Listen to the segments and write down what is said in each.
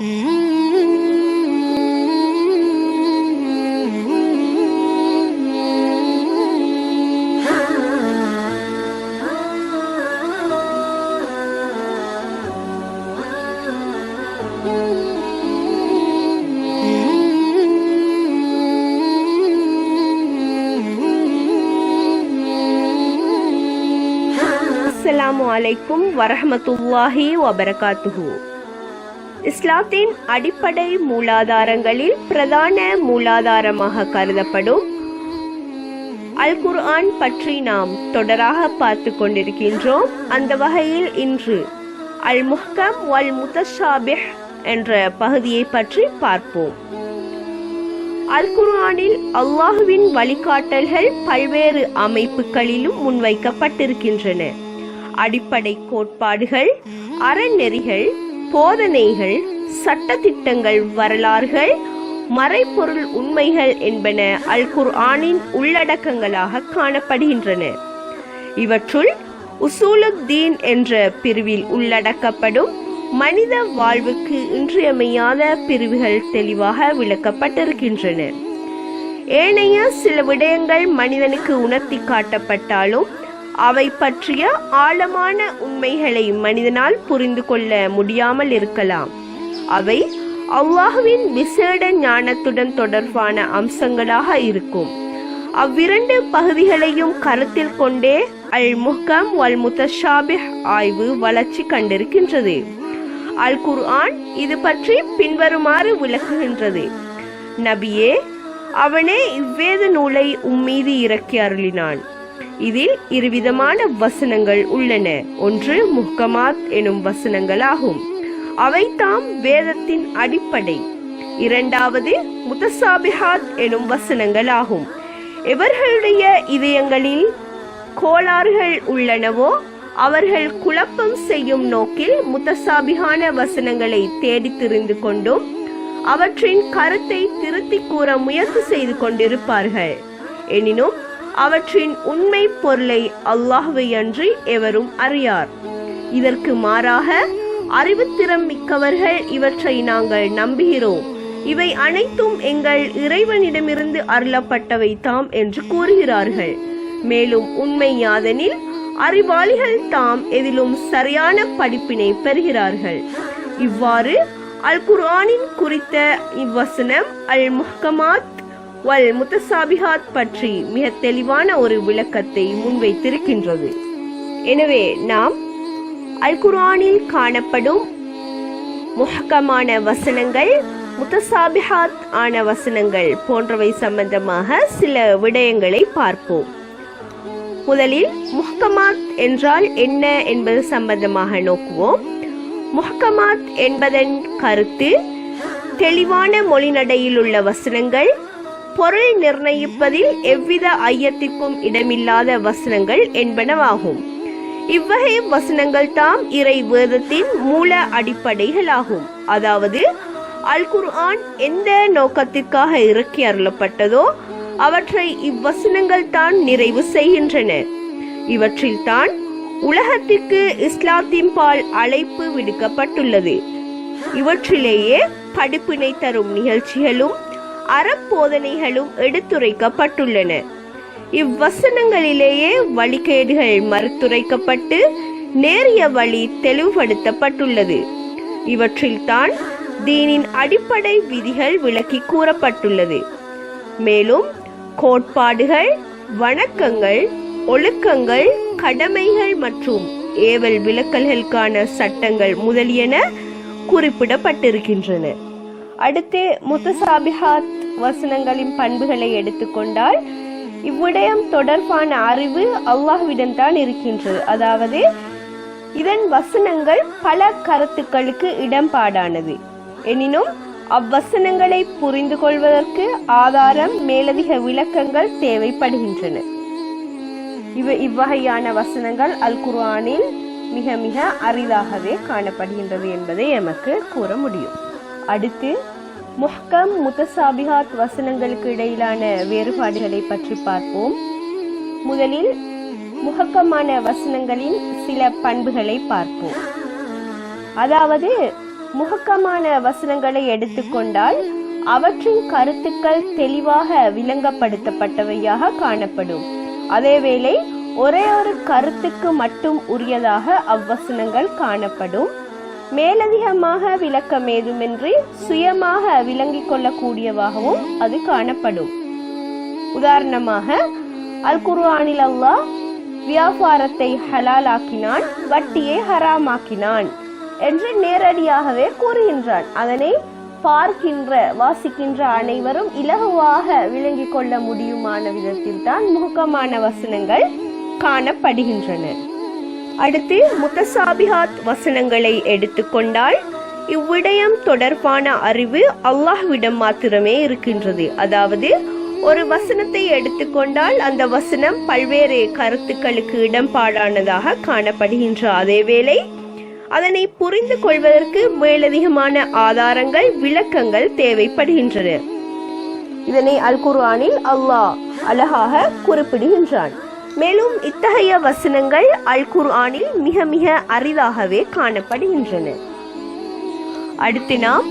அஸ்ஸலாமு அலைக்கும் வரஹ்மத்துல்லாஹி வபரகாத்துஹு. இஸ்லாத்தின் அடிப்படை மூலாதாரங்களில் பிரதான மூலாதாரமாக கருதப்படும் அல் குர்ஆன் பற்றி நாம் தொடராக பார்த்து கொண்டிருக்கின்றோம். அந்த வகையில் இன்று அல் முஹ்கம் வல் முத்தஷாபிஹ் என்ற பகுதியை பற்றி பார்ப்போம். அல் குர்ஆனில் அல்லாஹுவின் வழிகாட்டல்கள் பல்வேறு அமைப்புகளிலும் முன்வைக்கப்பட்டிருக்கின்றன. அடிப்படை கோட்பாடுகள், அறநெறிகள், போதனைகள், சட்டதிட்டங்கள், வரலாறுகள், மறைபொருள் உண்மைகள் என்பன அல் குர்ஆனின் உள்ளடக்கங்களாக காணப்படுகின்றன. இவற்றுள் உசூலுத்தீன் என்ற பிரிவில் உள்ளடக்கப்படும் மனித வாழ்வுக்கு இன்றியமையாத பிரிவுகள் தெளிவாக விளக்கப்பட்டிருக்கின்றன. ஏனைய சில விடயங்கள் மனிதனுக்கு உணர்த்தி காட்டப்பட்டாலும் அவை பற்றிய ஆழமான உண்மைகளை மனிதனால் புரிந்து கொள்ள முடியாமல் இருக்கலாம். அவை அல்லாஹ்வின் விசேட ஞானத்துடன் தொடர்பான அம்சங்களாக இருக்கும். அவ்விரண்டு பகுதிகளையும் கருத்தில் கொண்டே அல் முஹ்கம் வல் முத்தஷாபிஹ் ஆய்வு வளர்ச்சி கண்டிருக்கின்றது. அல் குர்ஆன் இது பற்றி பின்வருமாறு விளக்குகின்றது. நபியே, அவனே இவ்வேத நூலை உம்மீது இறக்கி அருளினான். இதில் இருவிதமான வசனங்கள் உள்ளன. ஒன்று முஹ்கமாத் எனும் வசனங்களாகும். அவை தாம் வேதத்தின் அடிப்படை. இரண்டாவது முத்தசாபிஹாத் எனும் வசனங்களாகும். எவர்களுடைய இதயங்களில் கோளாறுகள் உள்ளனவோ அவர்கள் குழப்பம் செய்யும் நோக்கில் முத்தசாபிஹான வசனங்களை தேடி திரிந்து கொண்டும் அவற்றின் கருத்தை திருத்தி கூற முயற்சி செய்து கொண்டிருப்பார்கள். எனினும் அவற்றின் உண்மை பொருளை அல்லாஹ்வை அன்றி எவரும் அறியார். இதற்கு மாறாக அறிவுத்திறம் மிக்கவர்கள் இவற்றை நாங்கள் நம்புகிறோம், இவை அனைத்தும் எங்கள் இறைவனிடமிருந்து அருளப்பட்டவை தாம் என்று கூறுகிறார்கள். மேலும் உண்மை யாதெனில் அறிவாளிகள் தாம் எதிலும் சரியான படிப்பினை பெறுகிறார்கள். இவ்வாறு அல் குர்ஆனின் குறித்த இவ்வசனம் அல் முஹ்கமாத் வல் முத்தசாபிஹாத் பற்றி மிக தெளிவான ஒரு விளக்கத்தை முன்வைத்திருக்கின்றது. எனவே நாம் அல் குர்ஆனில் காணப்படும் முஹ்கமான வசனங்கள், முத்தசாபிஹாத் ஆன வசனங்கள் போன்றவை சம்பந்தமாக சில விடயங்களை பார்ப்போம். முதலில் முஹ்கமாத் என்றால் என்ன என்பது சம்பந்தமாக நோக்குவோம். முஹ்கமாத் என்பதன் கருத்து தெளிவான மொழிநடையில் உள்ள வசனங்கள், பொருள் நிர்ணயிப்பதில் எவ்வித ஐயத்திற்கும் இடமில்லாத வசனங்கள் என்பனவாகும். இவ்வகை வசனங்கள் தாம் இறை வேதத்தின் மூல அடிப்படைகளாகும். அதாவது அல் குர்ஆன் எந்த நோக்கத்திற்காக இறக்கி அருளப்பட்டதோ அவற்றை இவ்வசனங்கள் தான் நிறைவு செய்கின்றன. இவற்றில் தான் உலகத்திற்கு இஸ்லாத்தின் பால் அழைப்பு விடுக்கப்பட்டுள்ளது. இவற்றிலேயே படிப்பினை தரும் நிகழ்ச்சிகளும் அறப்போதனைகளும் எடுத்துரைக்கப்பட்டுள்ளன. இவ்வசனங்களிலேயே வழிகேடுகள் மறுத்துரைக்கப்பட்டு நேரிய வழி தெளிவுபடுத்தப்பட்டுள்ளது. இவற்றில் தான் தீனின் அடிப்படை விதிகள் விளக்கி கூறப்பட்டுள்ளது. மேலும் கோட்பாடுகள், வணக்கங்கள், ஒழுக்கங்கள், கடமைகள் மற்றும் ஏவல் விலக்கல்களுக்கான சட்டங்கள் முதலியன குறிப்பிடப்பட்டிருக்கின்றன. அடுத்து முத்தசாபிஹாத் வசனங்களின் பண்புகளை எடுத்துக்கொண்டால் இவ்விடயம் தொடர்பான அறிவு அல்லாஹ்விடம் தான் இருக்கின்றது. அதாவது இதன் வசனங்கள் பல கருத்துக்களுக்கு இடம்பாடானது. எனினும் அவ்வசனங்களை புரிந்து கொள்வதற்கு ஆதாரம், மேலதிக விளக்கங்கள் தேவைப்படுகின்றன. இவ்வகையான வசனங்கள் அல் குர்ஆனில் மிக மிக அரிதாகவே காணப்படுகின்றது என்பதை எமக்கு கூற முடியும். அடுத்து முஹ்கம் முத்தசாபிஹாத் வசனங்களுக்கு இடையிலான வேறுபாடுகளை பற்றி பார்ப்போம். முதலில் முஹக்கமான வசனங்களின் சில பண்புகளை பார்ப்போம். அதாவது முஹக்கமான வசனங்களை எடுத்துக்கொண்டால் அவற்றின் கருத்துக்கள் தெளிவாக விளங்கப்படுத்தப்பட்டவையாக காணப்படும். அதேவேளை ஒரே ஒரு கருத்துக்கு மட்டும் உரியதாக அவ்வசனங்கள் காணப்படும். மேலதிகமாக விளக்கம் ஏதுமின்றி சுயமாக விளங்கிக் கொள்ளக்கூடியவாகவும் அது காணப்படும். உதாரணமாக அல் குர்ஆனில் அல்லாஹ் வியாபாரத்தை ஹலாலாக்கினான், வட்டியை ஹராமாக்கினான் என்று நேரடியாகவே கூறுகின்றான். அதனை பார்க்கின்ற வாசிக்கின்ற அனைவரும் இலகுவாக விளங்கிக் கொள்ள முடியுமான விதத்தில் தான் முஹக்கமான வசனங்கள் காணப்படுகின்றன. அடுத்து முத்தசாபிஹாத் வசனங்களை எடுத்துக்கொண்டால் இவ்விடயம் தொடர்பான அறிவு அல்லாஹ்விடம் மாத்திரமே இருக்கின்றது. அதாவது ஒரு வசனத்தை எடுத்துக்கொண்டால் அந்த வசனம் பல்வேறு கருத்துக்களுக்கு இடம்பாடானதாக காணப்படுகின்ற அதேவேளை அதனை புரிந்து கொள்வதற்கு மேலதிகமான ஆதாரங்கள் விளக்கங்கள் தேவைப்படுகின்றன. இதனை அல் குர்ஆனில் அல்லாஹ் அழகாக குறிப்பிடுகின்றான். மேலும் இத்தகைய வசனங்கள் அல் குர்ஆனில் மிக மிக அரிதாகவே காணப்படுகின்றன. அடுத்து நாம்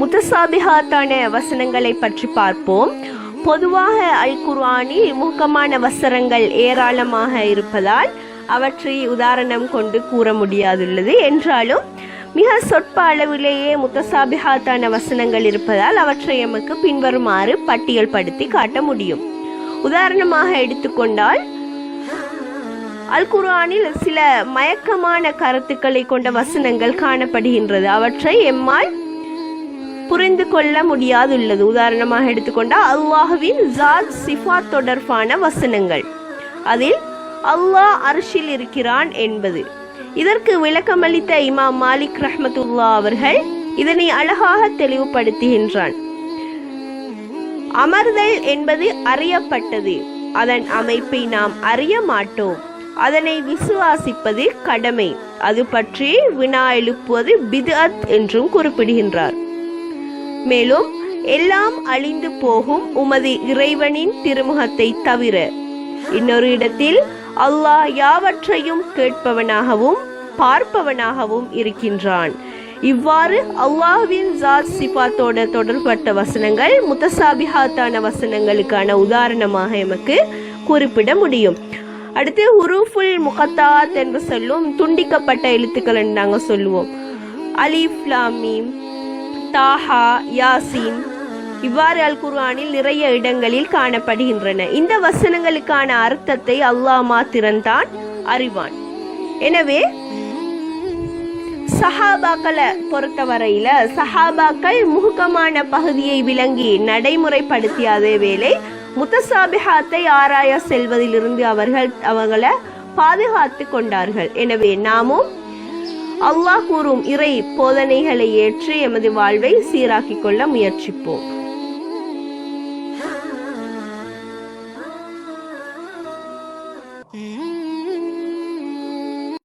முத்தசாபிஹாத்தான வசனங்களை பற்றி பார்ப்போம். பொதுவாக அல் குர்ஆனில் முஹக்கமான வசனங்கள் ஏராளமாக இருப்பதால் அவற்றை உதாரணம் கொண்டு கூற முடியாதுள்ளது. என்றாலும் மிக சொற்ப அளவிலேயே முத்தசாபிஹாத்தான வசனங்கள் இருப்பதால் அவற்றை எமக்கு பின்வருமாறு பட்டியல் படுத்தி காட்ட முடியும். உதாரணமாக எடுத்துக்கொண்டால் அல் குர்ஆனில் சில மயக்கமான கருத்துக்களை கொண்ட வசனங்கள் காணப்படுகின்றது. அவற்றை எம்மால் புரிந்து கொள்ள முடியாதுள்ளது. உதாரணமாக எடுத்துக்கொண்டால் அல்லாஹ்வின் ஜாத் சிஃபாத் தொடர்பான வசனங்கள். அதில் அல்லாஹ் அர்ஷில் இருக்கிறான் என்பது. இதற்கு விளக்கமளித்த இமாம் மாலிக் ரஹ்மத்துல்லாஹ் அவர்கள் இதனை அழகாக தெளிவுபடுத்துகின்றான். அமர்தல் என்பது அறியப்பட்டது, அதன் அமைப்பை நாம் அறிய மாட்டோம். அதனை விசுவாசிப்பது கடமை, அது பற்றி வினா எழுப்புவது பித்அத் என்றும் குறிப்பிடுகின்றார். மேலும் எல்லாம் அழிந்து போகும் உமது இறைவனின் திருமுகத்தை தவிர இன்னொரு இடத்தில் அல்லாஹ் யாவற்றையும் கேட்பவனாகவும் பார்ப்பவனாகவும் இருக்கின்றான். இவ்வாறு அல்லாஹ்வின் ஜாத் சிஃபாத்தோட தொடர்பட்ட வசனங்கள் முத்தசாபிஹாத்தான வசனங்களுக்கான உதாரணமாக எமக்கு குறிப்பிட முடியும். அடுத்து ஹுரூஃபுல் முகத்தாத் என்று சொல்லும் துண்டிக்கப்பட்ட எழுத்துக்கள் என்று நாங்கள் சொல்லுவோம். அலிஃப் லாம் மீம், தாஹா, யாசீன் இவ்வாறு அல் குர்ஆனில் நிறைய இடங்களில் காணப்படுகின்றன. இந்த வசனங்களுக்கான அர்த்தத்தை அல்லாஹ் மாத்திரம்தான் அறிவான். எனவே சஹாபாக்களை பொறுத்தவரையில சஹாபாக்கள் முஹக்கமான பகுதியை விளங்கி நடைமுறைப்படுத்திய அதே வேளை முத்தசாபிஹாத்தை ஆராய செல்வதிலிருந்து அவர்களை பாதுகாத்து கொண்டார்கள். எனவே நாமும் அல்லாஹ் கூறும் இறை போதனைகளை ஏற்று எமது வாழ்வை சீராக்கிக் கொள்ள முயற்சிப்போம்.